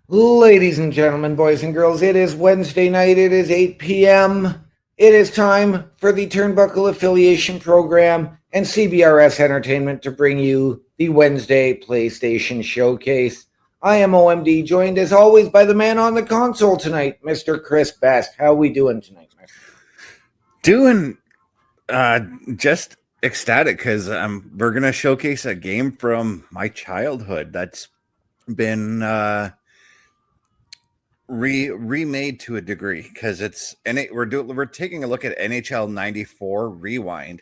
Ladies and gentlemen, boys and girls, it is Wednesday night. It is 8 p.m. It is time for the Turnbuckle Affiliation Program and CBRS Entertainment to bring you the Wednesday PlayStation Showcase. I am OMD, joined as always by the man on the console tonight, Mr. Chris Best. How are we doing tonight, Mr.? Doing just ecstatic because we're gonna showcase a game from my childhood that's been remade to a degree because we're taking a look at NHL 94 Rewind,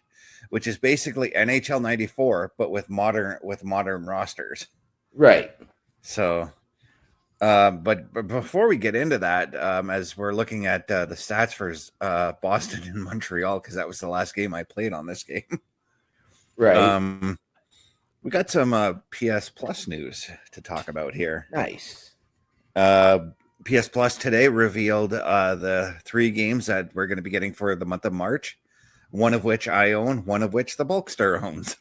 which is basically NHL 94 but with modern rosters. Right. So but before we get into that, as we're looking at the stats for Boston and Montreal, because that was the last game I played on this game. Right. We got some PS Plus news to talk about here. Nice. PS Plus today revealed the 3 games that we're going to be getting for the month of March, one of which I own, one of which the Bulkster owns.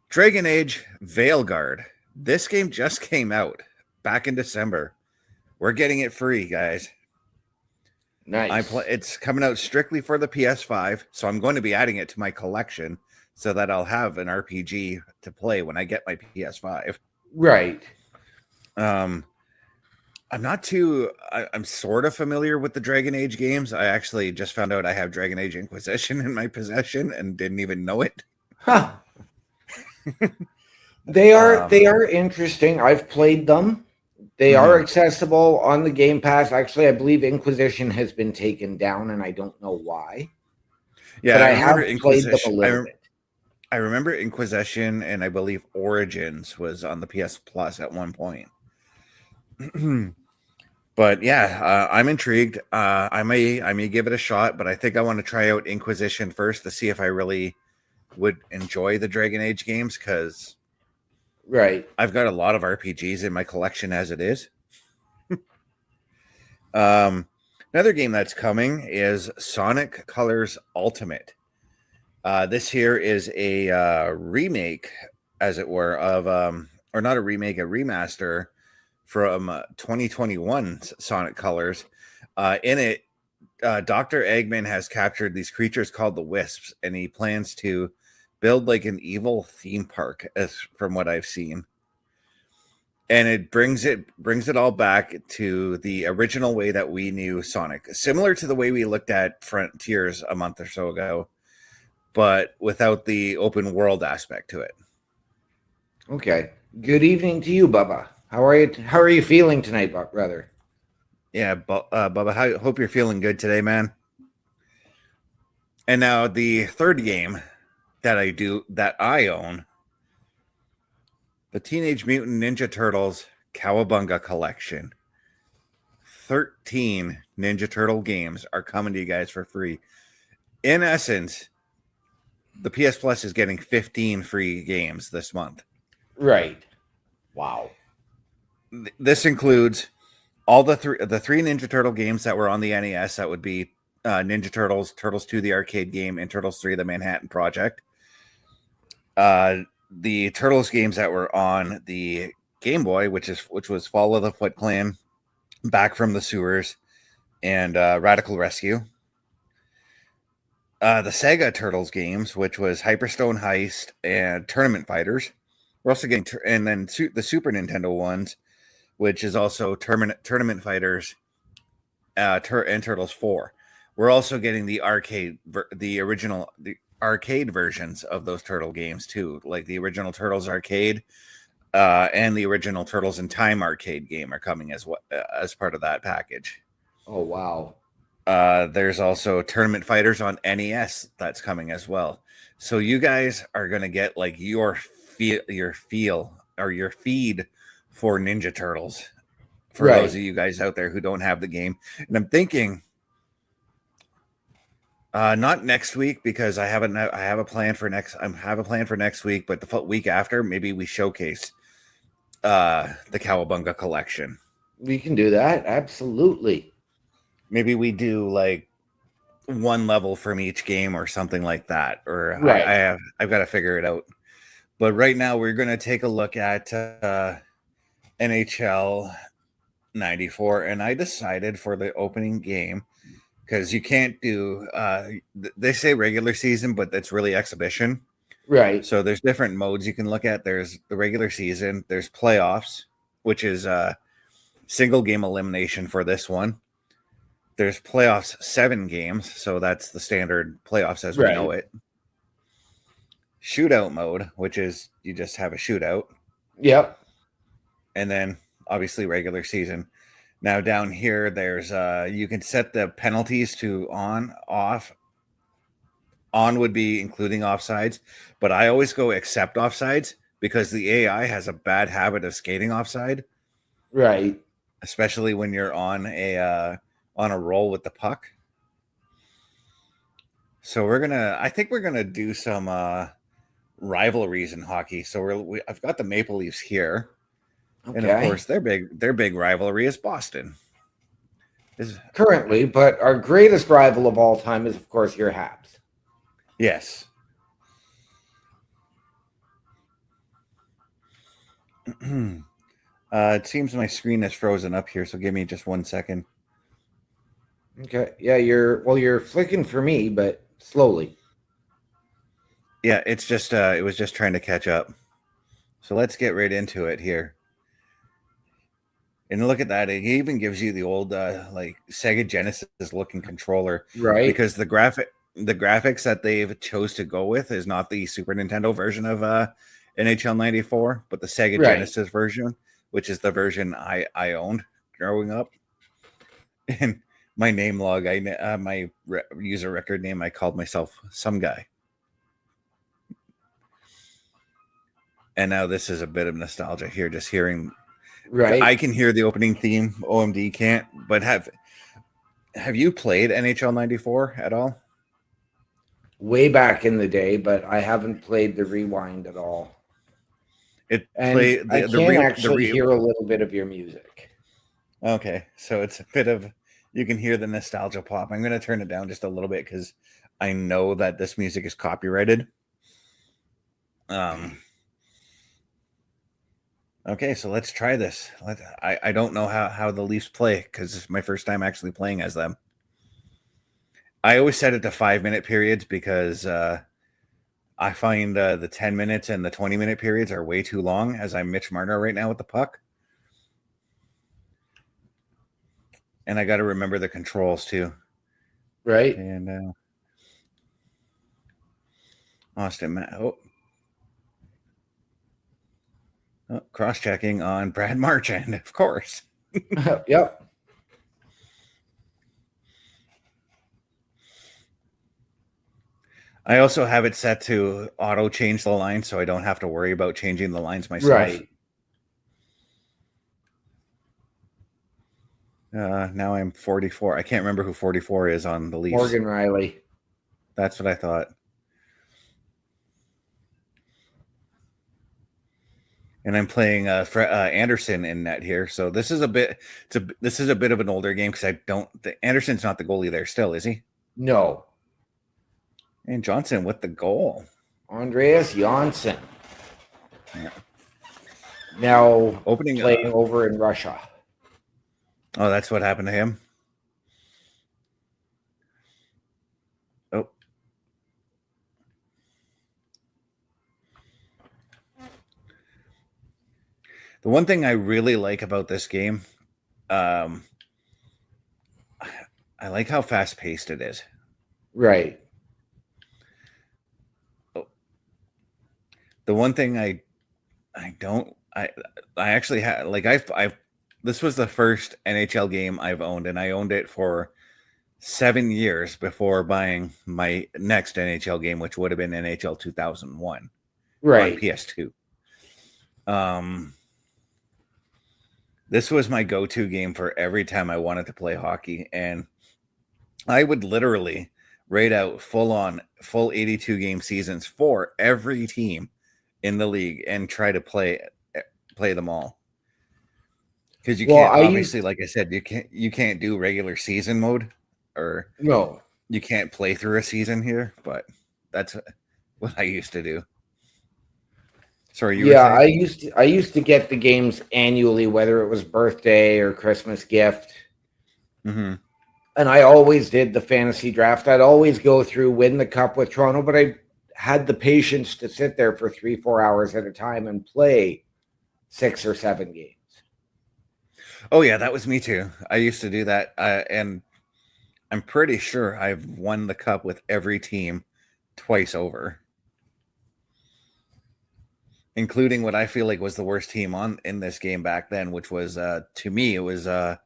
Dragon Age Veilguard. This game just came out back in December. We're getting it free, guys. Nice. It's coming out strictly for the PS5, so I'm going to be adding it to my collection so that I'll have an RPG to play when I get my PS5. Right. I'm sort of familiar with the Dragon Age games. I actually just found out I have Dragon Age Inquisition in my possession and didn't even know it. Huh. They are interesting. I've played them. They are accessible on the Game Pass. Actually, I believe Inquisition has been taken down, and I don't know why. Yeah, but I have played them a little bit. I remember Inquisition, and I believe Origins was on the PS Plus at one point. But yeah, I'm intrigued. I may give it a shot, but I think I want to try out Inquisition first to see if I really would enjoy the Dragon Age games, because right, I've got a lot of RPGs in my collection as it is. Another game that's coming is Sonic Colors Ultimate. This here is a remake, as it were, of or not a remake, a remaster from 2021's Sonic Colors. In it, Dr. Eggman has captured these creatures called the Wisps, and he plans to build like an evil theme park, as from what I've seen. And it brings it all back to the original way that we knew Sonic, similar to the way we looked at Frontiers a month or so ago, but without the open world aspect to it. Okay. Good evening to you, Bubba. How are you feeling tonight, brother? Yeah, Bubba, I hope you're feeling good today, man. And now the third game that I own, the Teenage Mutant Ninja Turtles Cowabunga Collection. 13 Ninja Turtle games are coming to you guys for free. In essence, the PS Plus is getting 15 free games this month. Right. Wow. This includes all the three Ninja Turtle games that were on the NES. That would be Ninja Turtles, Turtles 2, the arcade game, and Turtles 3, the Manhattan Project. The Turtles games that were on the Game Boy, which was Follow the Foot Clan, Back from the Sewers, and Radical Rescue. The Sega Turtles games, which was Hyperstone Heist and Tournament Fighters. We're also getting and then the Super Nintendo ones, which is also Tournament Fighters and Turtles 4. We're also getting the original arcade versions of those Turtle games too, like the original Turtles arcade and the original Turtles in Time arcade game are coming as part of that package. Oh wow. There's also Tournament Fighters on NES that's coming as well. So you guys are going to get like your feed for Ninja Turtles for those of you guys out there who don't have the game. And I'm thinking not next week, because I have a plan for next week, but the week after, maybe we showcase the Cowabunga collection. We can do that. Absolutely. Maybe we do like one level from each game or something like that. Or right. I've got to figure it out. But right now we're going to take a look at NHL 94, and I decided for the opening game, because you can't do they say regular season, but that's really exhibition. Right. So there's different modes you can look at. There's the regular season, there's playoffs, which is single game elimination for this one. There's playoffs 7 games, so that's the standard playoffs as we know it. Shootout mode, which is you just have a shootout. Yep. And then obviously regular season. Now down here, there's you can set the penalties to on, off. On would be including offsides, but I always go accept offsides because the AI has a bad habit of skating offside. Right. Especially when you're on a roll with the puck. So I think we're gonna do some rivalries in hockey. So I've got the Maple Leafs here, and of course their big rivalry is Boston. Currently, but our greatest rival of all time is, of course, your Habs. Yes. It seems my screen is frozen up here, so give me just 1 second. Okay. Yeah, you're flicking for me, but slowly. Yeah, it's just it was just trying to catch up. So let's get right into it here. And look at that. It even gives you the old like Sega Genesis looking controller. Right. Because the graphics that they've chose to go with is not the Super Nintendo version of NHL 94, but the Sega Genesis version, which is the version I owned growing up. And my name log, my user record name, I called myself Some Guy. And now this is a bit of nostalgia here, just hearing. Right. I can hear the opening theme. OMD can't. But have you played NHL 94 at all? Way back in the day, but I haven't played the Rewind at all. I can actually hear a little bit of your music. Okay, so it's a bit of, you can hear the nostalgia pop. I'm going to turn it down just a little bit because I know that this music is copyrighted. Okay, so let's try this. I don't know how the Leafs play because it's my first time actually playing as them. I always set it to 5-minute periods because I find the 10 minutes and the 20-minute periods are way too long, as I'm Mitch Marner right now with the puck. And I got to remember the controls too. Right. And Austin, cross-checking on Brad Marchand, of course. Yep. I also have it set to auto change the line, so I don't have to worry about changing the lines myself. Right. Now I'm 44. I can't remember who 44 is on the Leafs. Morgan Riley. That's what I thought. And I'm playing Anderson in net here, so this is a bit. This is a bit of an older game because Anderson's not the goalie there still, is he? No. And Johnson with the goal. Andreas Janssen. Yeah. Now playing over in Russia. Oh, that's what happened to him? Oh. The one thing I really like about this game, I like how fast-paced it is. Right. The one thing I actually had, like, this was the first NHL game I've owned, and I owned it for 7 years before buying my next NHL game, which would have been NHL 2001, right, on PS2. This was my go-to game for every time I wanted to play hockey, and I would literally rate out full 82 game seasons for every team in the league and try to play them all. Because you can't, obviously, like I said, you can't do regular season mode, or no, you can't play through a season here, but that's what I used to do. Sorry, you were Yeah, saying? I used to get the games annually, whether it was birthday or Christmas gift. Mm-hmm. And I always did the fantasy draft. I'd always go through, win the cup with Toronto, but I had the patience to sit there for 3-4 hours at a time and play 6 or 7 games. Oh yeah, that was me too. I used to do that, and I'm pretty sure I've won the cup with every team twice over, including what I feel like was the worst team on in this game back then, which was to me it was the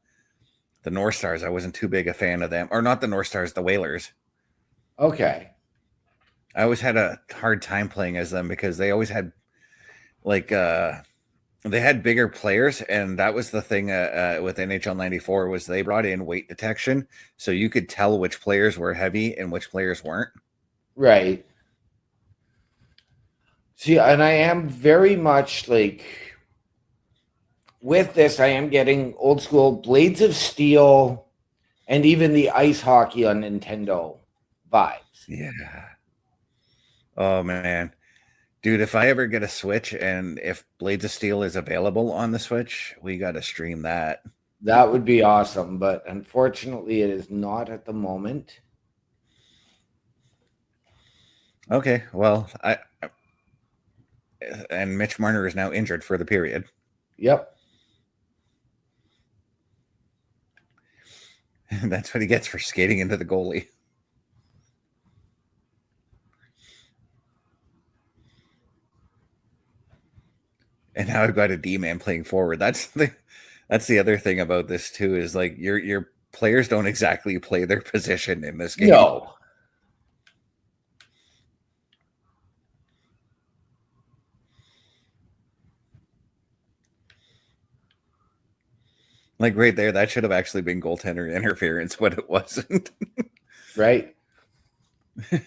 North Stars. I wasn't too big a fan of them, or not the North Stars, the Whalers. Okay. I always had a hard time playing as them because they always had like they had bigger players, and that was the thing with NHL 94 was they brought in weight detection, so you could tell which players were heavy and which players weren't. Right. See, and I am very much like with this, I am getting old school Blades of Steel and even the ice hockey on Nintendo vibes. Yeah. Oh man. Dude, if I ever get a Switch and if Blades of Steel is available on the Switch, we got to stream that. That would be awesome, but unfortunately, it is not at the moment. Okay, well, and Mitch Marner is now injured for the period. Yep. That's what he gets for skating into the goalie. And now I've got a D-man playing forward. That's the other thing about this too is like your players don't exactly play their position in this game. No. Like right there, that should have actually been goaltender interference, but it wasn't. Right? Hey,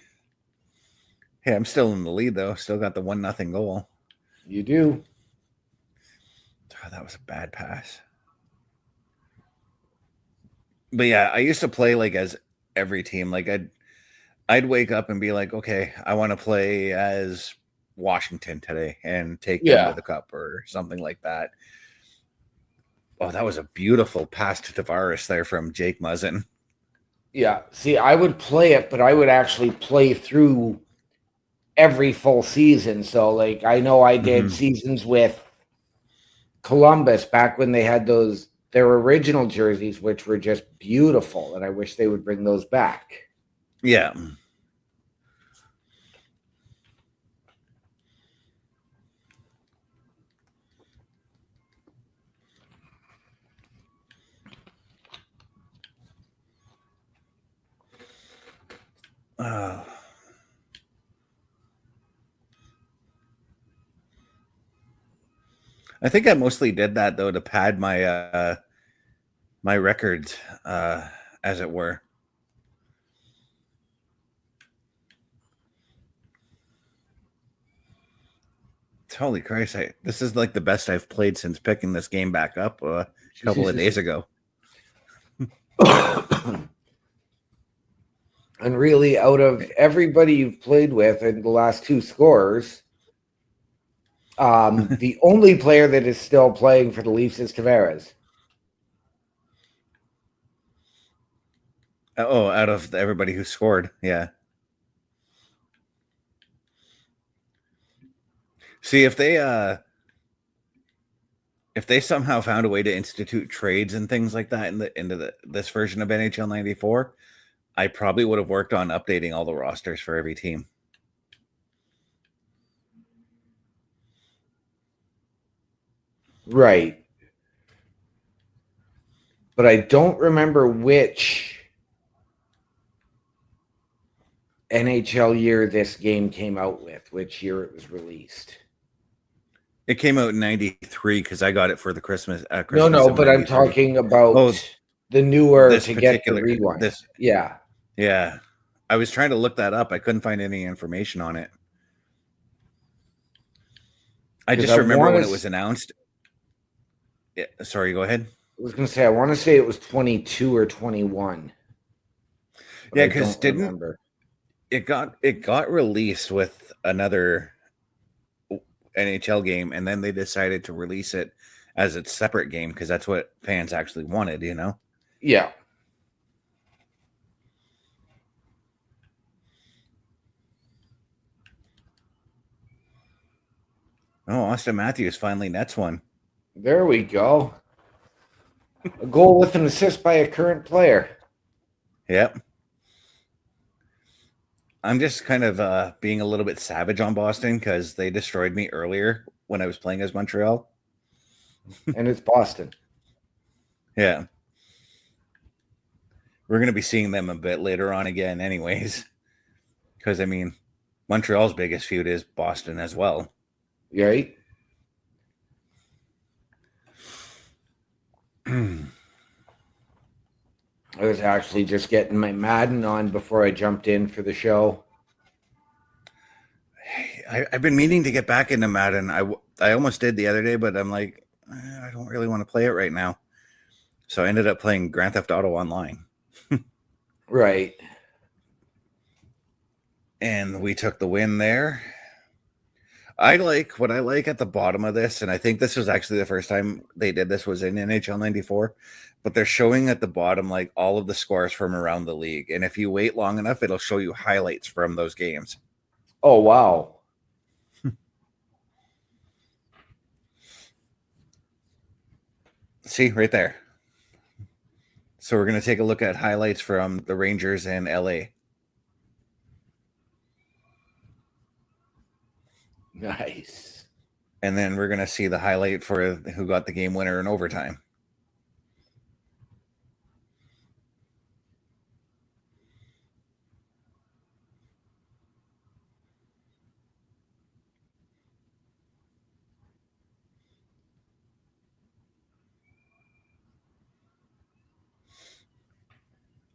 I'm still in the lead though. Still got the 1-0 goal. You do. Oh, that was a bad pass. But yeah, I used to play like as every team. Like I'd wake up and be like, okay, I want to play as Washington today and take them to the cup or something like that. Oh, that was a beautiful pass to Tavares there from Jake Muzzin. Yeah. See, I would play it, but I would actually play through every full season. So, like, I know I did seasons with Columbus back when they had their original jerseys, which were just beautiful. And I wish they would bring those back. Yeah. I think I mostly did that though to pad my my records, as it were. Holy Christ! This is like the best I've played since picking this game back up a couple of days ago. And really, out of everybody you've played with in the last 2 scores, the only player that is still playing for the Leafs is Tavares. Oh, out of everybody who scored, yeah. See if they somehow found a way to institute trades and things like that into this version of NHL 94, I probably would have worked on updating all the rosters for every team. Right. But I don't remember which NHL year this game came out with, which year it was released. It came out in 93 because I got it for the Christmas. No, but I'm talking about the newer this to particular, get the rewind. This, yeah. Yeah. I was trying to look that up. I couldn't find any information on it. I just remember when it was announced. Yeah, sorry, go ahead. I was going to say, I want to say it was 22 or 21. Yeah, because it got released with another. NHL game, and then they decided to release it as its separate game because that's what fans actually wanted, you know? Yeah. Oh, Austin Matthews finally nets one. There we go. A goal with an assist by a current player. Yep. I'm just kind of being a little bit savage on Boston because they destroyed me earlier when I was playing as Montreal. And it's Boston. Yeah. We're going to be seeing them a bit later on again anyways. Because, I mean, Montreal's biggest feud is Boston as well. Right? I I was actually just getting my Madden on before I jumped in for the show. I've been meaning to get back into Madden. I almost did the other day, but I'm like, I don't really want to play it right now. So I ended up playing Grand Theft Auto Online. Right. And we took the win there. What I like at the bottom of this, and I think this was actually the first time they did this was in NHL 94, but they're showing at the bottom like all of the scores from around the league. And if you wait long enough, it'll show you highlights from those games. Oh, wow. See, right there. So we're going to take a look at highlights from the Rangers and LA. Nice. And then we're going to see the highlight for who got the game winner in overtime.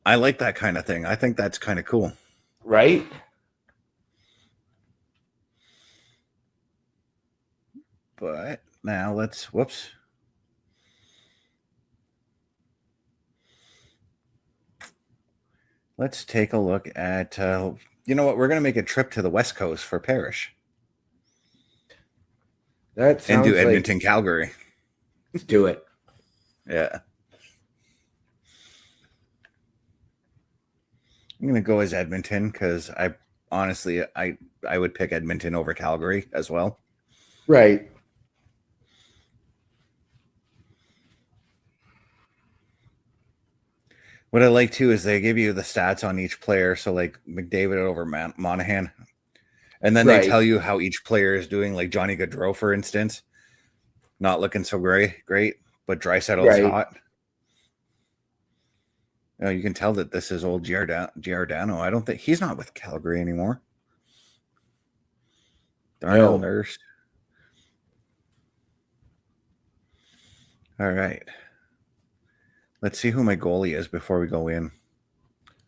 I like that kind of thing. I think that's kind of cool. Right? But now let's take a look at, you know what? We're going to make a trip to the West Coast for Parish. That sounds and do Edmonton, Calgary. Let's do it. Yeah. I'm going to go as Edmonton because I would pick Edmonton over Calgary as well. Right. What I like too is they give you the stats on each player. So like McDavid over Monahan. And then they tell you how each player is doing. Like Johnny Gaudreau, for instance, not looking so great, but Draisaitl's hot. Oh, you can tell that this is old Giordano. I don't think he's not with Calgary anymore. Darnell Nurse. All right. Let's see who my goalie is before we go in.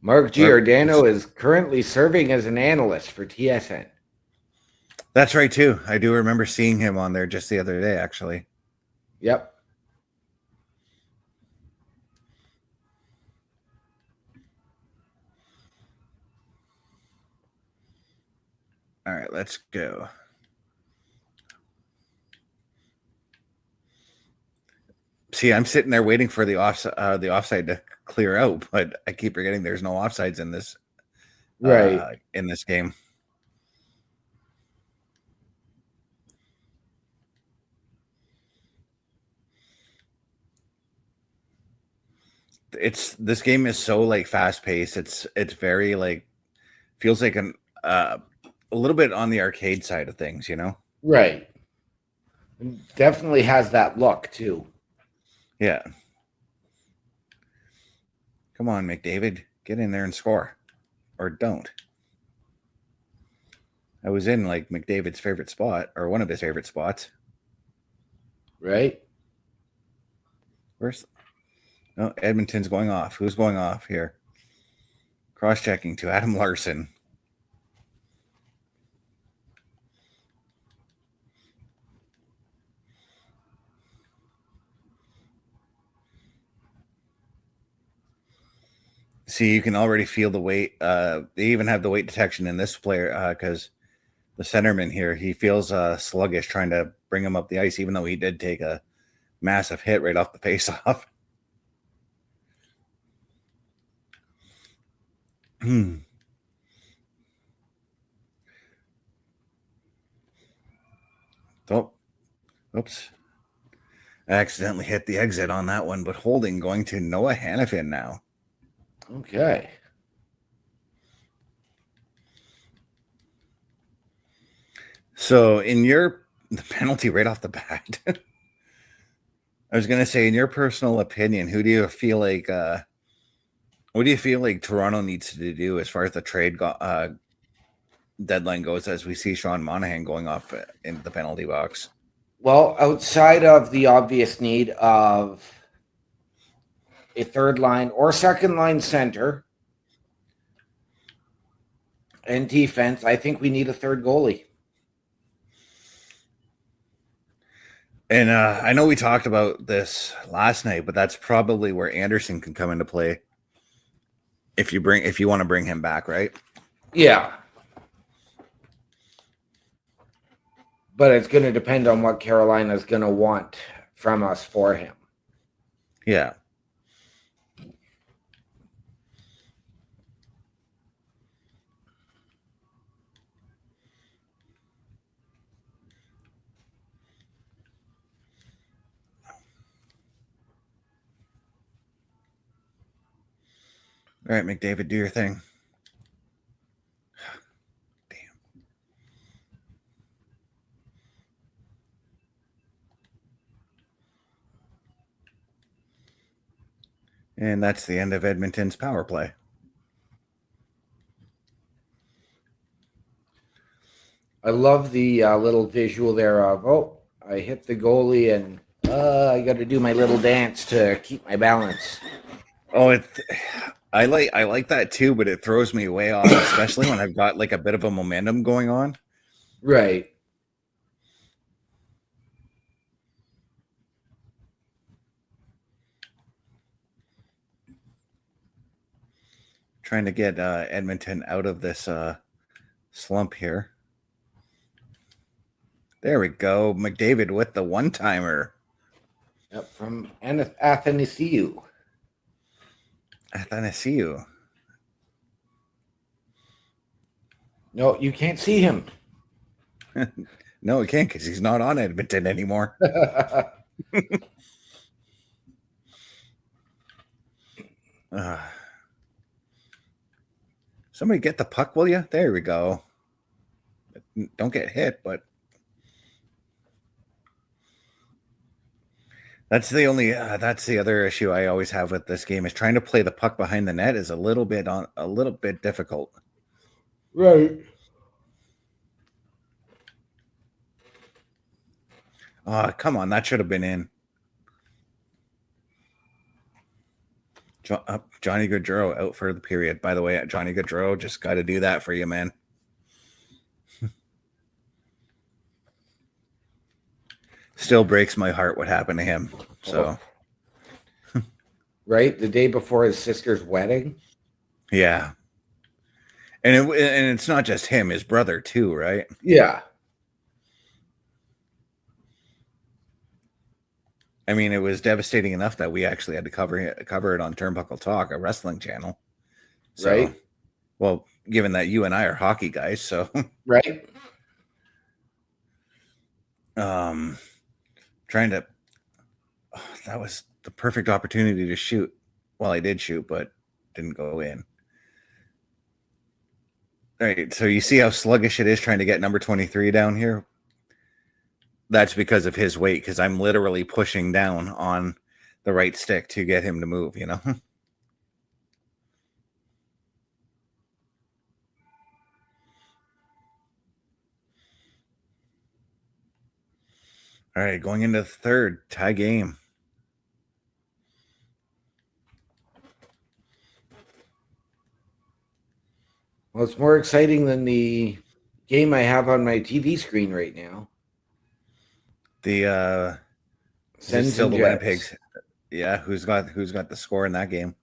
Mark Giordano is currently serving as an analyst for TSN. That's right, too. I do remember seeing him on there just the other day, actually. Yep. All right, let's go. See, I'm sitting there waiting for the offside to clear out, but I keep forgetting there's no offsides in this in this game. This game is so like fast paced. It's very like feels like a little bit on the arcade side of things, you know? Right. Definitely has that look too. Yeah. Come on, McDavid, get in there and score, or don't. I was in like McDavid's favorite spot, or one of his favorite spots. Right. No, Edmonton's going off. Who's going off here? Cross-checking to Adam Larson. See, you can already feel the weight. They even have the weight detection in this player because the centerman here. He feels sluggish trying to bring him up the ice, even though he did take a massive hit right off the faceoff. Oh, oops. I accidentally hit the exit on that one, but holding going to Noah Hannafin now. Okay. So the penalty right off the bat, I was going to say, in your personal opinion, what do you feel like Toronto needs to do as far as the trade deadline goes, as we see Sean Monahan going off into the penalty box? Well, outside of the obvious need of a third line or second line center and defense, I think we need a third goalie. And I know we talked about this last night, but that's probably where Anderson can come into play if you want to bring him back, right? Yeah. But it's going to depend on what Carolina's going to want from us for him. Yeah. All right, McDavid, do your thing. Damn. And that's the end of Edmonton's power play. I love the little visual there of, I hit the goalie and I got to do my little dance to keep my balance. Oh, I like that too, but it throws me way off, especially when I've got like a bit of a momentum going on. Right. Trying to get Edmonton out of this slump here. There we go. McDavid with the one-timer. Yep, from Athanasiou. Athanasiou. No, you can't see him. No, he can't because he's not on Edmonton anymore. Somebody get the puck, will you? There we go. Don't get hit, but that's the other issue I always have with this game is trying to play the puck behind the net is a little bit difficult. Right. Oh, come on, that should have been in. Johnny Gaudreau out for the period. By the way, Johnny Gaudreau, just got to do that for you, man. Still breaks my heart what happened to him. So, right, the day before his sister's wedding. Yeah, and it's not just him; his brother too, right? Yeah. I mean, it was devastating enough that we actually had to cover it on Turnbuckle Talk, a wrestling channel. So, right. Well, given that you and I are hockey guys, so right. Trying to. That was the perfect opportunity to shoot. Well, I did shoot, but didn't go in. All right, so you see how sluggish it is trying to get number 23 down here? That's because of his weight, because I'm literally pushing down on the right stick to get him to move, you know? All right, going into the third, tie game. Well, it's more exciting than the game I have on my TV screen right now. The Sens still and the Jets. Winnipeg's. Yeah, who's got the score in that game?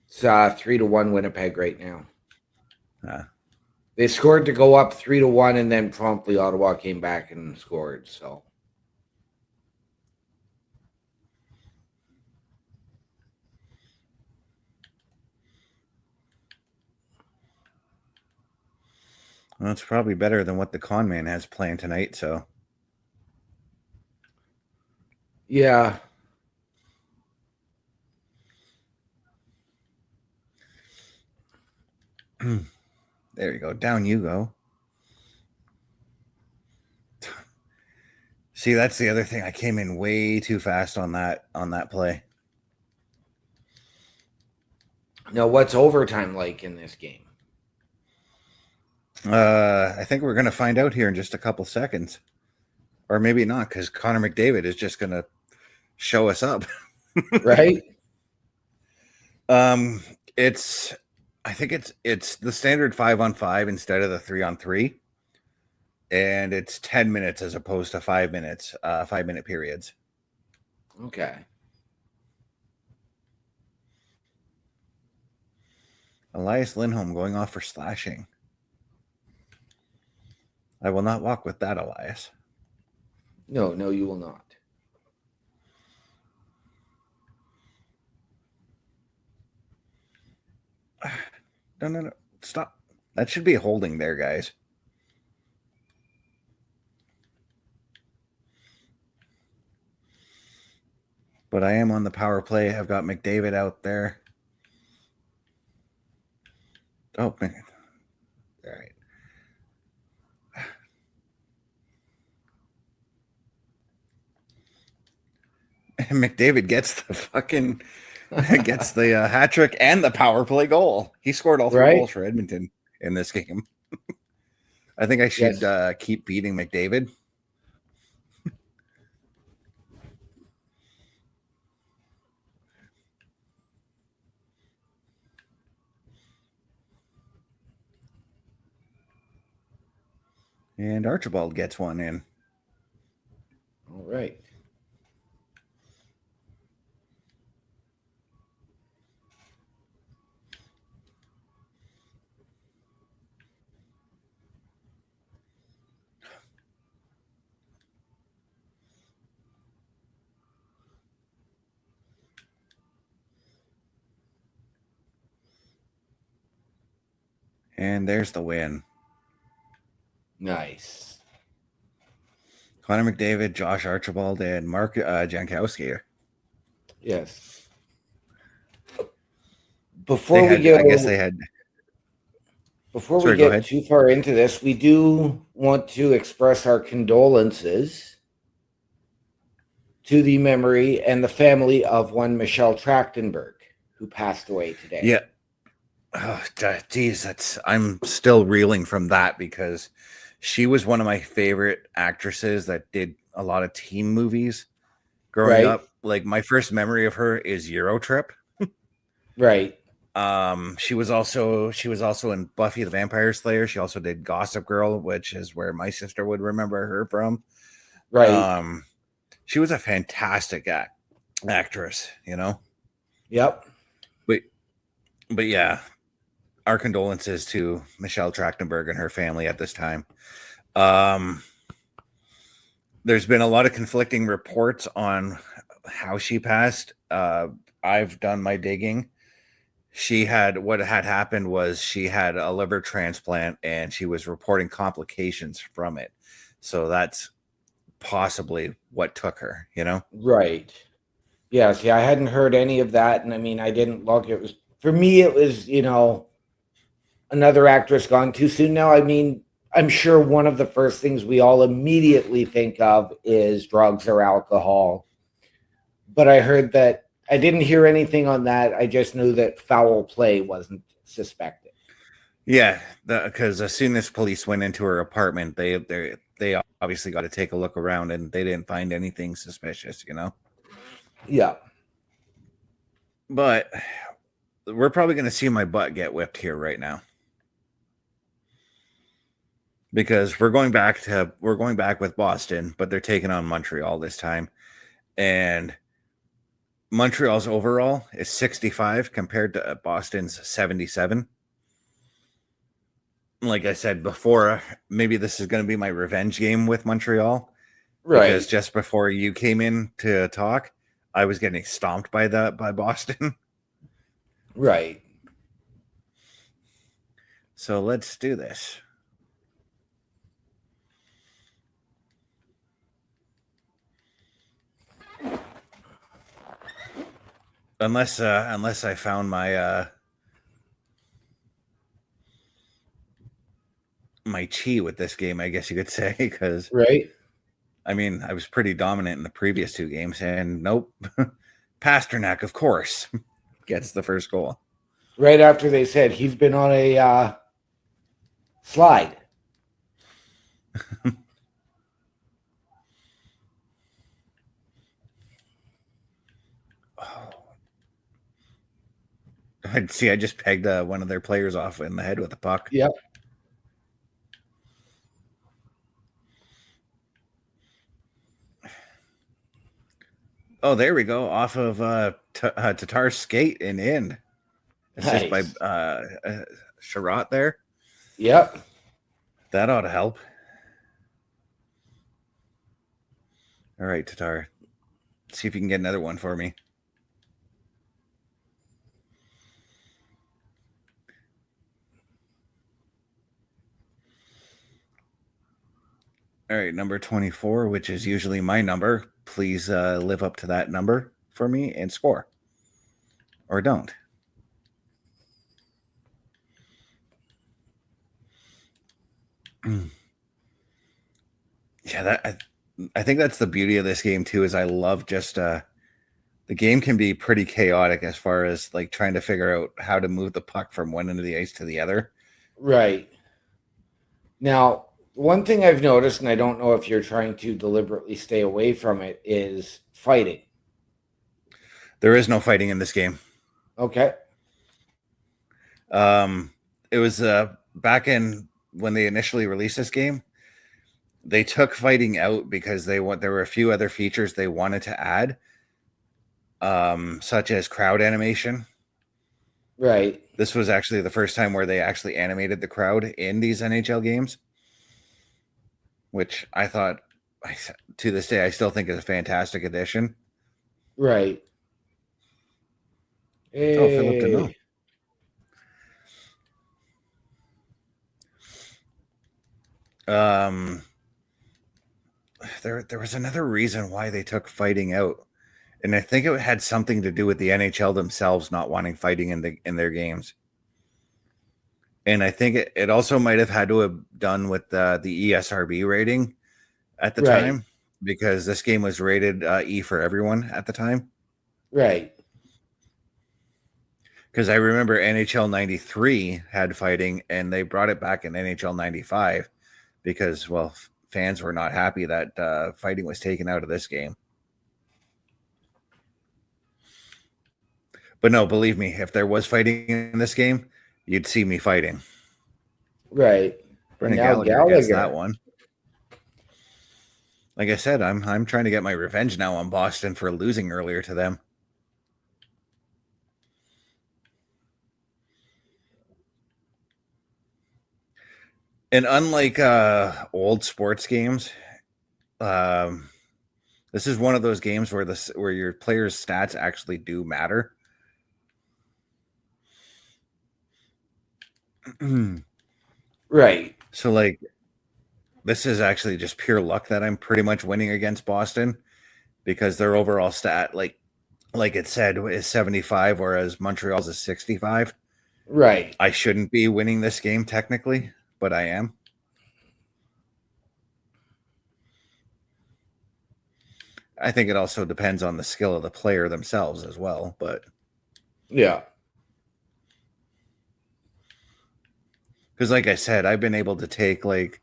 It's 3-1 Winnipeg right now. They scored to go up 3-1, and then promptly Ottawa came back and scored. So well, it's probably better than what the con man has planned tonight. So yeah. there you go. Down you go. See, that's the other thing. I came in way too fast on that play. Now, what's overtime like in this game? I think we're going to find out here in just a couple seconds. Or maybe not, because Connor McDavid is just going to show us up. Right? I think it's the standard 5-on-5 instead of the 3-on-3. And it's 10 minutes as opposed to 5 minutes, 5-minute periods. Okay. Elias Lindholm going off for slashing. I will not walk with that, Elias. No, you will not. No. Stop. That should be holding there, guys. But I am on the power play. I've got McDavid out there. Oh, man. All right. And McDavid gets the hat trick and the power play goal. He scored all 3 goals for Edmonton in this game. I think I should keep beating McDavid. And Archibald gets one in. All right. And there's the win. Nice. Connor McDavid, Josh Archibald, and Mark Jankowski. Yes. Before we get too far into this, we do want to express our condolences to the memory and the family of one Michelle Trachtenberg, who passed away today. Yeah. Oh, geez, I'm still reeling from that because she was one of my favorite actresses that did a lot of teen movies growing up. Like my first memory of her is Eurotrip. Right. She was also in Buffy the Vampire Slayer. She also did Gossip Girl, which is where my sister would remember her from. Right. She was a fantastic actress, you know. Yep. But yeah, our condolences to Michelle Trachtenberg and her family at this time. There's been a lot of conflicting reports on how she passed. I've done my digging. What had happened was she had a liver transplant and she was reporting complications from it. So that's possibly what took her, you know? Right. Yeah, see, I hadn't heard any of that. And I mean, I didn't look. For me, it was, another actress gone too soon. Now, I mean, I'm sure one of the first things we all immediately think of is drugs or alcohol. But I heard that I didn't hear anything on that. I just knew that foul play wasn't suspected. Yeah, because as soon as police went into her apartment, they obviously got to take a look around, and they didn't find anything suspicious, you know? Yeah. But we're probably going to see my butt get whipped here right now. Because we're going back with Boston, but they're taking on Montreal this time. And Montreal's overall is 65 compared to Boston's 77. like I said before, maybe this is going to be my revenge game with Montreal. Right. Because just before you came in to talk, I was getting stomped by Boston. Right. So let's do this. Unless I found my my chi with this game, I guess you could say, because Right. I mean I was pretty dominant in the previous two games, and nope, Pasternak, of course, gets the first goal. Right after they said he's been on a slide. I'd see. I just pegged one of their players off in the head with a puck. Yep. Oh, there we go. Off of Tatar's skate and in. Assist by Sherratt there. Yep. That ought to help. All right, Tatar. See if you can get another one for me. All right, number 24, which is usually my number. Please live up to that number for me and score. Or don't. Yeah, I think that's the beauty of this game too. Is I love just the game can be pretty chaotic as far as like trying to figure out how to move the puck from one end of the ice to the other. Right. Now, one thing I've noticed, and I don't know if you're trying to deliberately stay away from it, is fighting. There is no fighting in this game. Okay. It was back in when they initially released this game. They took fighting out because there were a few other features they wanted to add, such as crowd animation. Right. This was actually the first time where they actually animated the crowd in these NHL games, which I thought, to this day, I still think is a fantastic addition. Right. Hey. Oh, Philip Deneau. There was another reason why they took fighting out, and I think it had something to do with the NHL themselves not wanting fighting in their games. And I think it also might have had to have done with the ESRB rating at the time, because this game was rated E for everyone at the time. Right. Because I remember NHL 93 had fighting, and they brought it back in NHL 95 because, well, fans were not happy that fighting was taken out of this game. But no, believe me, if there was fighting in this game, you'd see me fighting. Right. Brendan Gallagher gets that one. Like I said, I'm trying to get my revenge now on Boston for losing earlier to them. And unlike old sports games, this is one of those games where your players' stats actually do matter. Right. So, like, this is actually just pure luck that I'm pretty much winning against Boston, because their overall stat, like it said, is 75, whereas Montreal's is 65. Right. I shouldn't be winning this game technically, but I am. I think it also depends on the skill of the player themselves as well, but yeah. Because like I said, I've been able to take, like,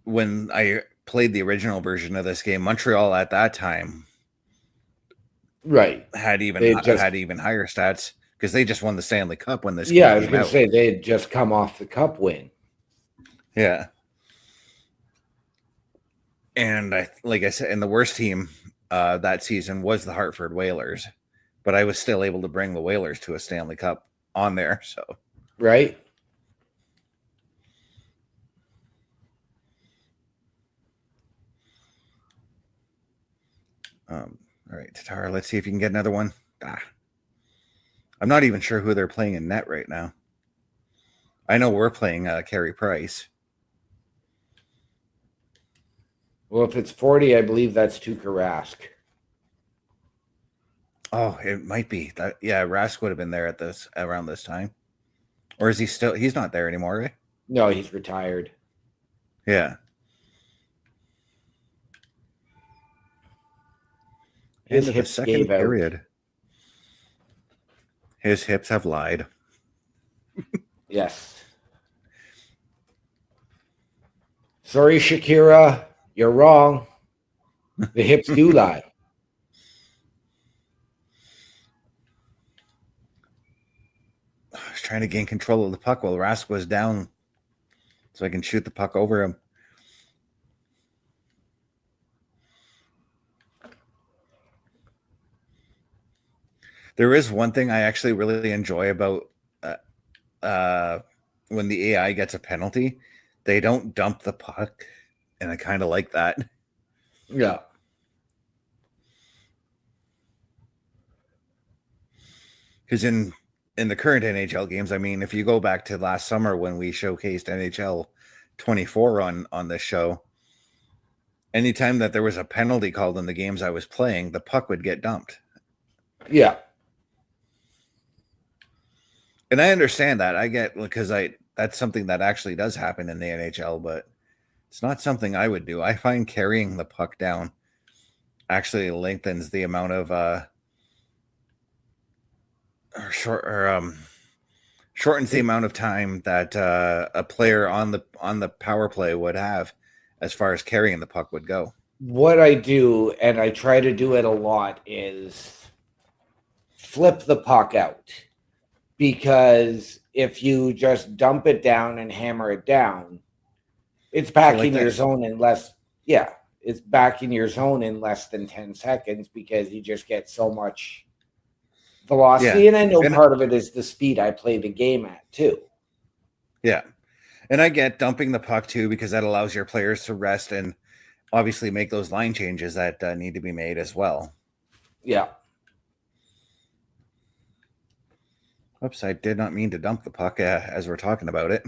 when I played the original version of this game, Montreal at that time right had even higher stats because they just won the Stanley Cup when this game came out. I was going to say they had just come off the Cup win. Yeah. And like I said, and the worst team that season was the Hartford Whalers, but I was still able to bring the Whalers to a Stanley Cup on there. So right. All right, Tatar, let's see if you can get another one. I'm not even sure who they're playing in net right now. I know we're playing Carey Price. Well, if it's 40, I believe that's Tuukka Rask. Oh, it might be. Yeah, Rask would have been there at around this time. Or is he still? He's not there anymore, right? No, he's retired. Yeah. His End of the hips second gave out. period. His hips have lied. Yes. Sorry, Shakira. You're wrong. The hips do lie. I was trying to gain control of the puck while Rask was down so I can shoot the puck over him. There is one thing I actually really enjoy about when the AI gets a penalty, they don't dump the puck, and I kind of like that. Yeah. Because in the current NHL games, I mean, if you go back to last summer when we showcased NHL 24 on this show, anytime that there was a penalty called in the games I was playing, the puck would get dumped. Yeah. And I understand that. I get because that's something that actually does happen in the NHL, but it's not something I would do. I find carrying the puck down actually lengthens the amount of shortens the amount of time that a player on the power play would have as far as carrying the puck would go. What I do, and I try to do it a lot, is flip the puck out. Because if you just dump it down and hammer it down, it's back in your zone in it's back in your zone in less than 10 seconds because you just get so much velocity. Yeah. And I know part of it is the speed I play the game at too. Yeah. And I get dumping the puck too, because that allows your players to rest and obviously make those line changes that need to be made as well. Yeah. Oops, I did not mean to dump the puck as we're talking about it.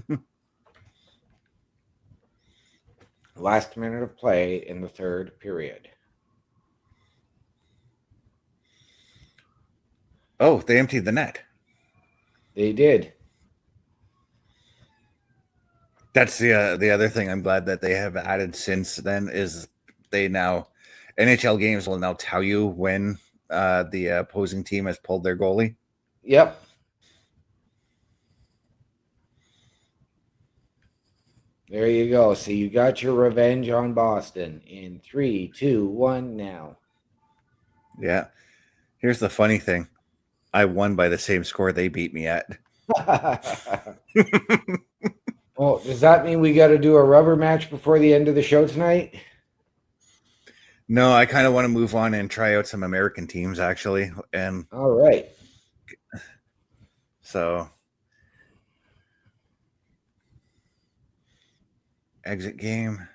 Last minute of play in the third period. Oh, they emptied the net. They did. That's the other thing I'm glad that they have added since then is NHL games will now tell you when the opposing team has pulled their goalie. Yep. There you go. So you got your revenge on Boston in 3, 2, 1 now. Yeah. Here's the funny thing. I won by the same score they beat me at. Well, does that mean we got to do a rubber match before the end of the show tonight? No, I kind of want to move on and try out some American teams, actually. And all right. So, exit game.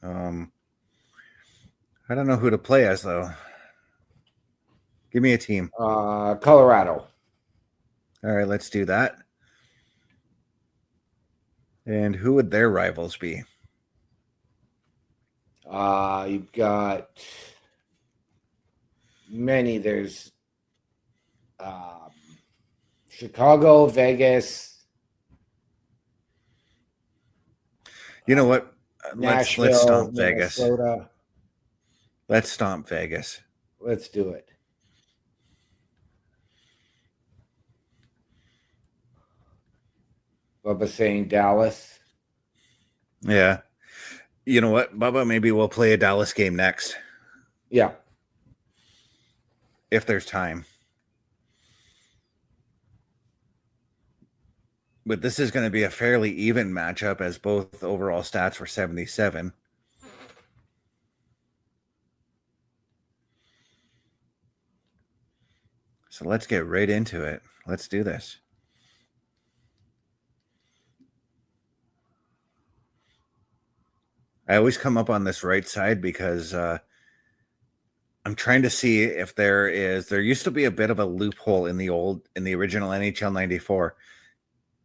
I don't know who to play as, though. Give me a team. Colorado. All right, let's do that. And who would their rivals be? You've got many. There's Chicago, Vegas. You know what? Nashville, let's stomp Minnesota. Vegas. Let's stomp Vegas. Let's do it. Bubba saying Dallas. Yeah. You know what, Bubba? Maybe we'll play a Dallas game next. Yeah. If there's time. But this is going to be a fairly even matchup as both overall stats were 77. So let's get right into it. Let's do this. I always come up on this right side because I'm trying to see if there used to be a bit of a loophole in the original NHL 94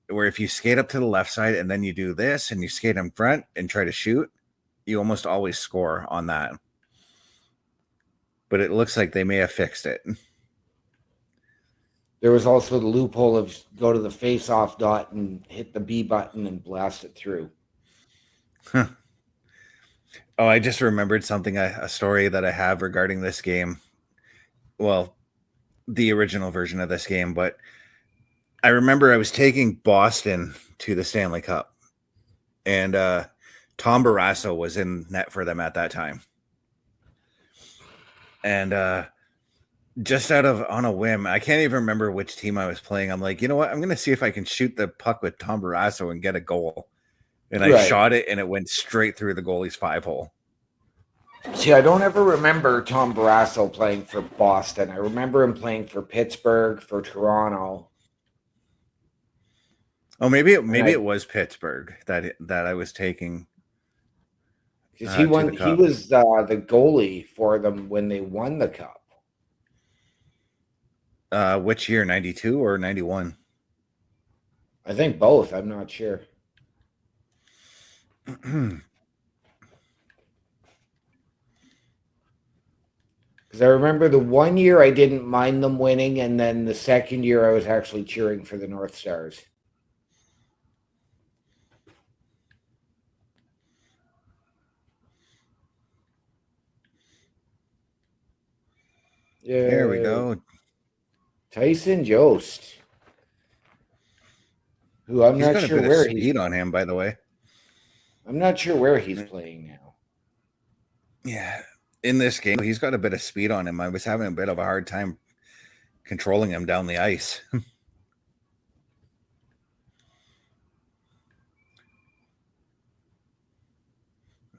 where if you skate up to the left side and then you do this and you skate in front and try to shoot, you almost always score on that. But it looks like they may have fixed it. There was also the loophole of go to the face-off dot and hit the B button and blast it through. Huh. Oh, I just remembered something, a story that I have regarding this game. Well, the original version of this game, but I remember I was taking Boston to the Stanley Cup, and Tom Barrasso was in net for them at that time. And just on a whim, I can't even remember which team I was playing. I'm like, you know what? I'm going to see if I can shoot the puck with Tom Barrasso and get a goal. And I shot it, and it went straight through the goalie's 5-hole. See, I don't ever remember Tom Barrasso playing for Boston. I remember him playing for Pittsburgh, for Toronto. Oh, maybe it was Pittsburgh that I was taking. Because he was the goalie for them when they won the cup. Which year, 92 or 91? I think both. I'm not sure. Because I remember the one year I didn't mind them winning, and then the second year I was actually cheering for the North Stars. Yeah. There we go. Tyson Jost, who I'm not sure where he's speed on him, by the way. I'm not sure where he's playing now. Yeah, in this game, he's got a bit of speed on him. I was having a bit of a hard time controlling him down the ice.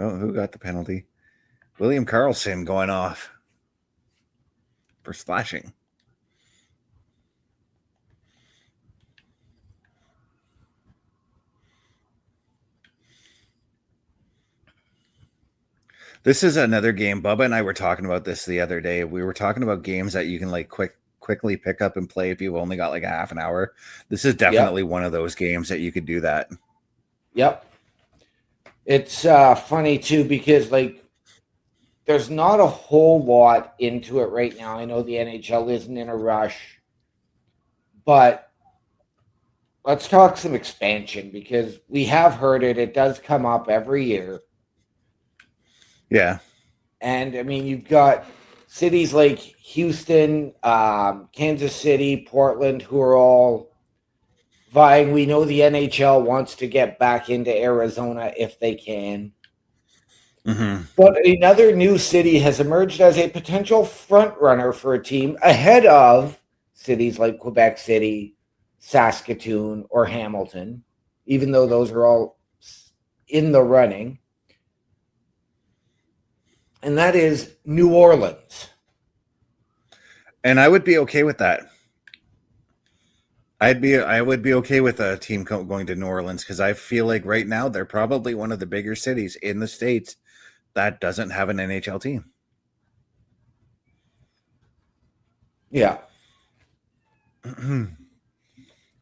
Oh, who got the penalty? William Karlsson going off for slashing. This is another game. Bubba and I were talking about this the other day. We were talking about games that you can like quickly pick up and play if you've only got like a half an hour. This is definitely one of those games that you could do that. Yep. It's funny too because like there's not a whole lot into it right now. I know the NHL isn't in a rush, but let's talk some expansion because we have heard it. It does come up every year. Yeah. And I mean, you've got cities like Houston, Kansas City, Portland, who are all vying. We know the NHL wants to get back into Arizona if they can. Mm-hmm. But another new city has emerged as a potential front runner for a team ahead of cities like Quebec City, Saskatoon, or Hamilton, even though those are all in the running. And that is New Orleans. And I would be okay with that. I would be okay with a team going to New Orleans because I feel like right now they're probably one of the bigger cities in the States that doesn't have an NHL team. Yeah.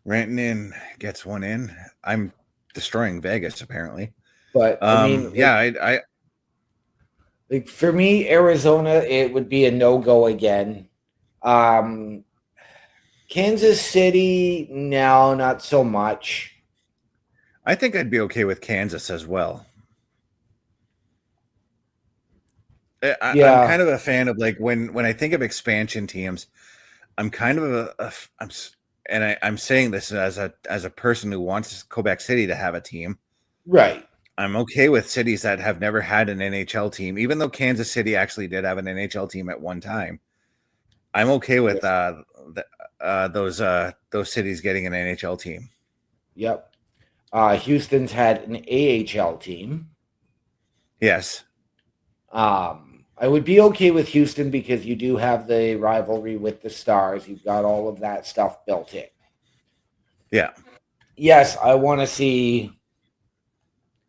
Renton in gets one in. I'm destroying Vegas apparently. But I mean, I like for me, Arizona, it would be a no-go again. Kansas City, no, not so much. I think I'd be okay with Kansas as well. I'm kind of a fan of like when I think of expansion teams, I'm kind of I'm saying this as a person who wants Quebec City to have a team. Right. I'm okay with cities that have never had an NHL team, even though Kansas City actually did have an NHL team at one time. I'm okay with those cities getting an NHL team. Yep. Houston's had an AHL team. Yes. I would be okay with Houston because you do have the rivalry with the Stars. You've got all of that stuff built in. Yeah. Yes, I want to see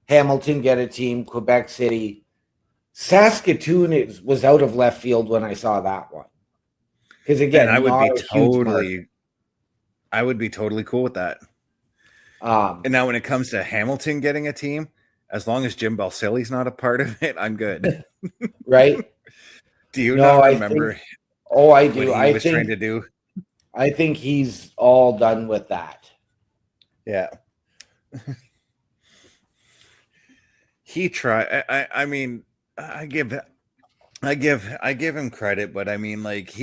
Hamilton get a team, Quebec City. Saskatoon was out of left field when I saw that one. Because again, And I would not be a huge market. I would be totally cool with that. And now when it comes to Hamilton getting a team, as long as Jim Balsilli's not a part of it, I'm good. Right? Do you No, not I remember think. Oh, I what do. he was trying to do? I think he's all done with that. Yeah. He tried. I mean, I give him credit, but I mean, like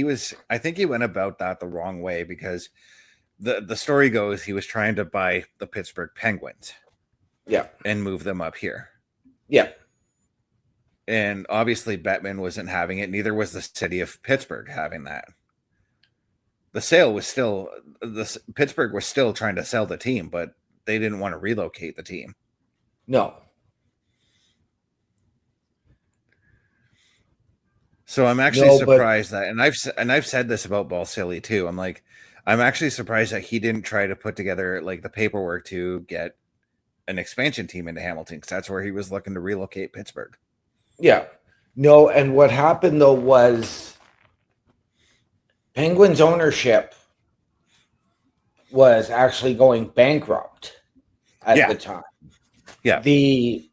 I think he went about that the wrong way because the story goes he was trying to buy the Pittsburgh Penguins. Yeah. And move them up here. Yeah. And obviously Bettman wasn't having it. Neither was the city of Pittsburgh having that. The sale was still Pittsburgh was still trying to sell the team, but they didn't want to relocate the team. No. So I'm actually surprised that, and I've said this about Balsillie too. I'm actually surprised that he didn't try to put together like the paperwork to get an expansion team into Hamilton, because that's where he was looking to relocate Pittsburgh. Yeah. No, and what happened though was Penguins ownership was actually going bankrupt at the time. Yeah. The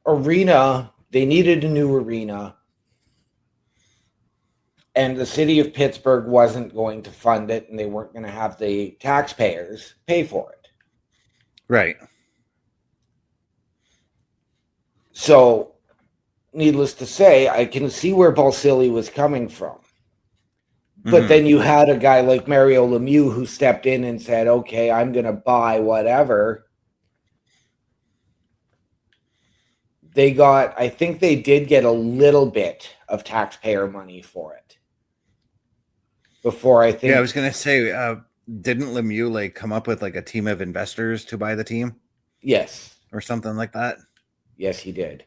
arena, they needed a new arena, and the city of Pittsburgh wasn't going to fund it, and they weren't going to have the taxpayers pay for it. Right. So, needless to say, I can see where Balsillie was coming from. But then you had a guy like Mario Lemieux who stepped in and said, okay, I'm going to buy whatever. I think they did get a little bit of taxpayer money for it. Before I think. Yeah, I was going to say, didn't Lemieux like come up with like a team of investors to buy the team? Yes. Or something like that? Yes, he did.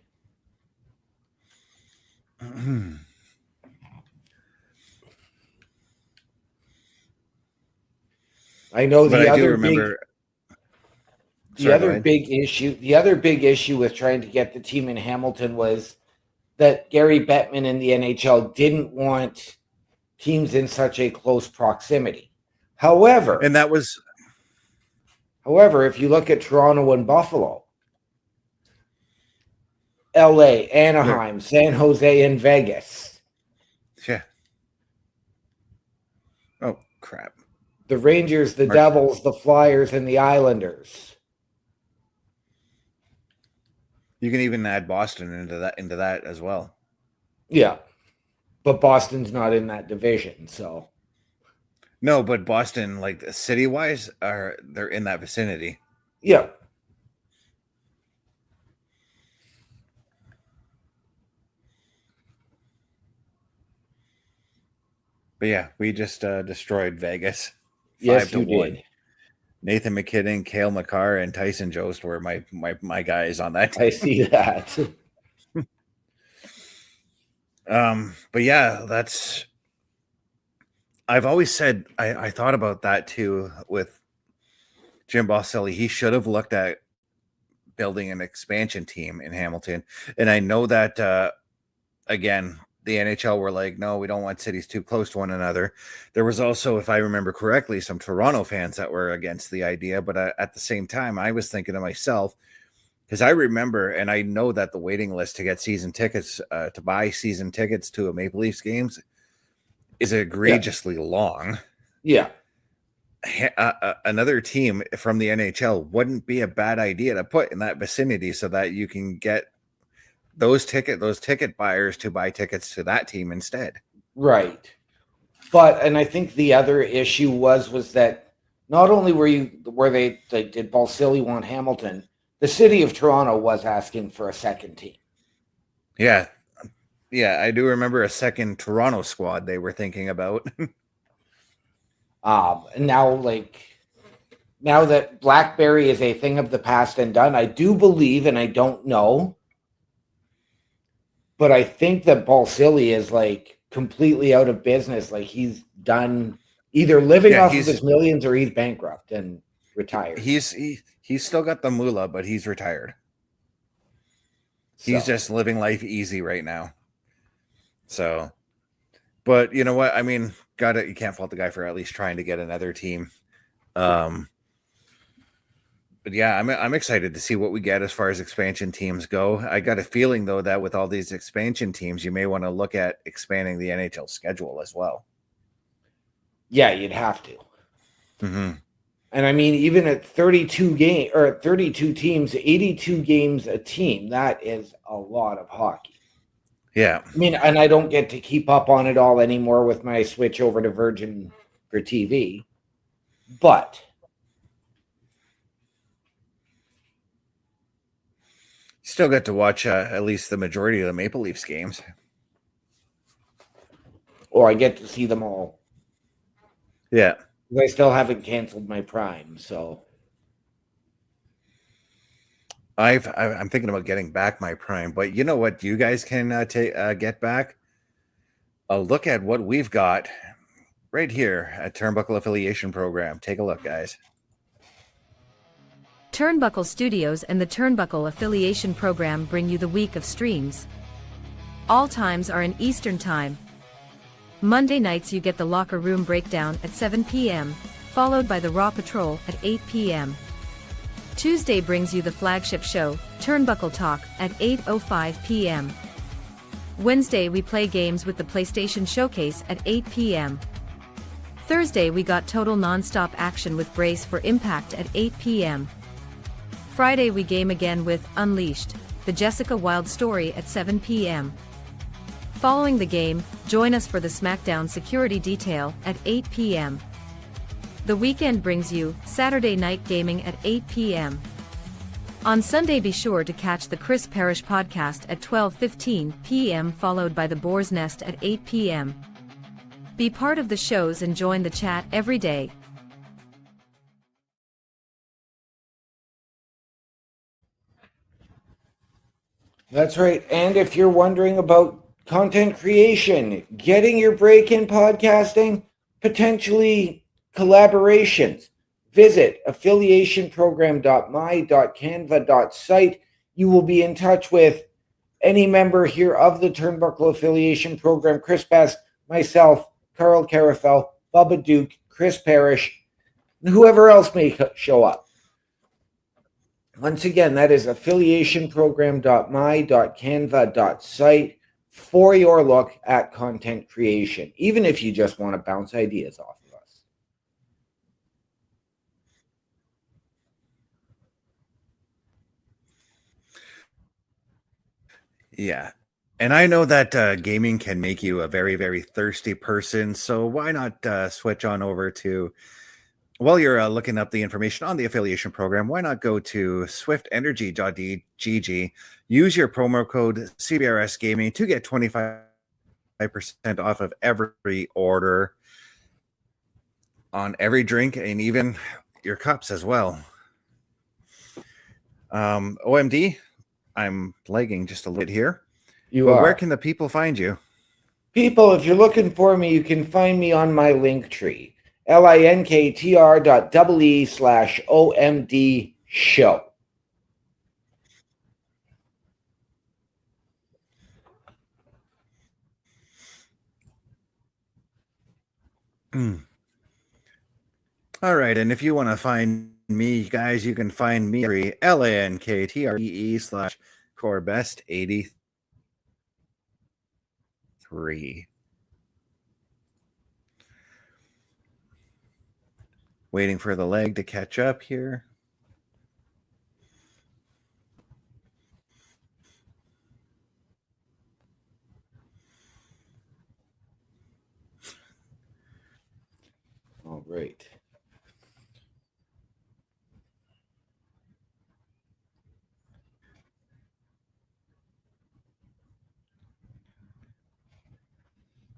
I know the other big issue with trying to get the team in Hamilton was that Gary Bettman and the NHL didn't want teams in such a close proximity. However, if you look at Toronto and Buffalo, LA, Anaheim, San Jose, and Vegas. Yeah. Oh, crap. The Rangers, the Devils, the Flyers, and the Islanders. You can even add Boston into that as well. Yeah. But Boston's not in that division, so. No, but Boston, like city-wise, they're in that vicinity. Yeah. But yeah, we just destroyed Vegas. 5-1. Did. Nathan McKinnon, Cale Makar, and Tyson Jost were my guys on that team. I see that. But yeah, I've always said I thought about that too with Jim Balsillie. He should have looked at building an expansion team in Hamilton. And I know that again, the NHL were like, no, we don't want cities too close to one another. There was also, if I remember correctly, some Toronto fans that were against the idea. But at the same time, I was thinking to myself, because I remember, and I know that the waiting list to get season tickets, to buy season tickets to a Maple Leafs games is egregiously long. Yeah. Another team from the NHL wouldn't be a bad idea to put in that vicinity so that you can get those ticket buyers to buy tickets to that team instead. Right. And I think the other issue was that not only did Balsillie want Hamilton, the city of Toronto was asking for a second team. Yeah. Yeah, I do remember a second Toronto squad they were thinking about. And now that BlackBerry is a thing of the past and done, I do believe, and I don't know, but I think that Balsillie is like completely out of business. Like he's done either living off of his millions or he's bankrupt and retired. He's still got the moolah, but he's retired. He's just living life easy right now. So, but you know what? I mean, you can't fault the guy for at least trying to get another team. But yeah, I'm excited to see what we get as far as expansion teams go. I got a feeling though that with all these expansion teams, you may want to look at expanding the NHL schedule as well. Yeah, you'd have to. Mm-hmm. And I mean, even at 32 teams, 82 games a team, that is a lot of hockey. Yeah. I mean, and I don't get to keep up on it all anymore with my switch over to Virgin for TV. But still get to watch at least the majority of the Maple Leafs games. Or I get to see them all. Yeah. I still haven't canceled my Prime, so I'm thinking about getting back my Prime, but you know what? You guys can get back a look at what we've got right here at Turnbuckle Affiliation Program. Take a look, guys. Turnbuckle Studios and the Turnbuckle Affiliation Program bring you the week of streams. All times are in Eastern Time. Monday nights you get the Locker Room Breakdown at 7 p.m., followed by the Raw Patrol at 8 p.m. Tuesday brings you the flagship show, Turnbuckle Talk, at 8:05 p.m. Wednesday we play games with the PlayStation Showcase at 8 p.m. Thursday we got total non-stop action with Brace for Impact at 8 p.m. Friday we game again with Unleashed, the Jessica Wilde story at 7 p.m. Following the game, join us for the SmackDown Security Detail at 8 p.m. The weekend brings you Saturday Night Gaming at 8 p.m. On Sunday be sure to catch the Chris Parrish podcast at 12:15 p.m. followed by the Boar's Nest at 8 p.m. Be part of the shows and join the chat every day. that's right. And if you're wondering about content creation, getting your break in podcasting, potentially collaborations, visit affiliationprogram.my.canva.site. You will be in touch with any member here of the Turnbuckle Affiliation Program, Chris Best, myself, Carl Carafel, Bubba Duke, Chris Parrish, and whoever else may show up. Once again, that is affiliationprogram.my.canva.site for your look at content creation, even if you just want to bounce ideas off of us. Yeah. And I know that gaming can make you a very, very thirsty person. So why not switch on over to, while you're looking up the information on the affiliation program, why not go to swiftenergy.gg, use your promo code CBRS Gaming to get 25% off of every order on every drink and even your cups as well. OMD, I'm lagging just a little bit here. Where can the people find you? People, if you're looking for me, you can find me on my Linktree, linktr.ee/OMDshow. All right, and if you want to find me, guys, you can find me at LANKTREE/CoreBest83. Waiting for the leg to catch up here. All right.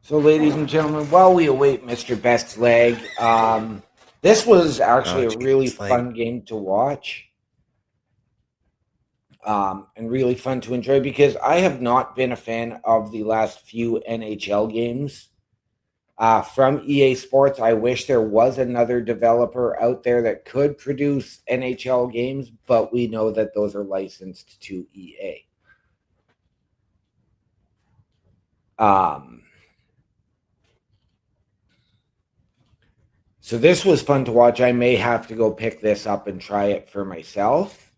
So, ladies and gentlemen, while we await Mr. Best's leg, this was actually a really fun game to watch and really fun to enjoy because I have not been a fan of the last few NHL games from EA Sports. I wish there was another developer out there that could produce NHL games, but we know that those are licensed to EA. So this was fun to watch. I may have to go pick this up and try it for myself.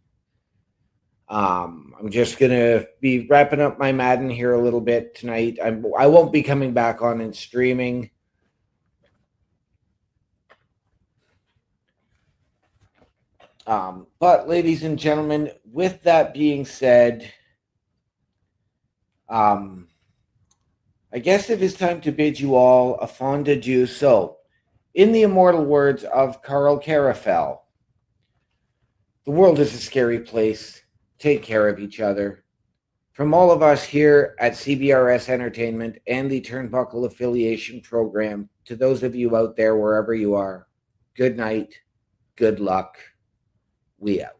I'm just going to be wrapping up my Madden here a little bit tonight. I won't be coming back on and streaming. But ladies and gentlemen, with that being said, I guess it is time to bid you all a fond adieu. So, in the immortal words of Carl Carafel, the world is a scary place. Take care of each other. From all of us here at CBRS Entertainment and the Turnbuckle Affiliation Program, to those of you out there, wherever you are, good night, good luck. We out.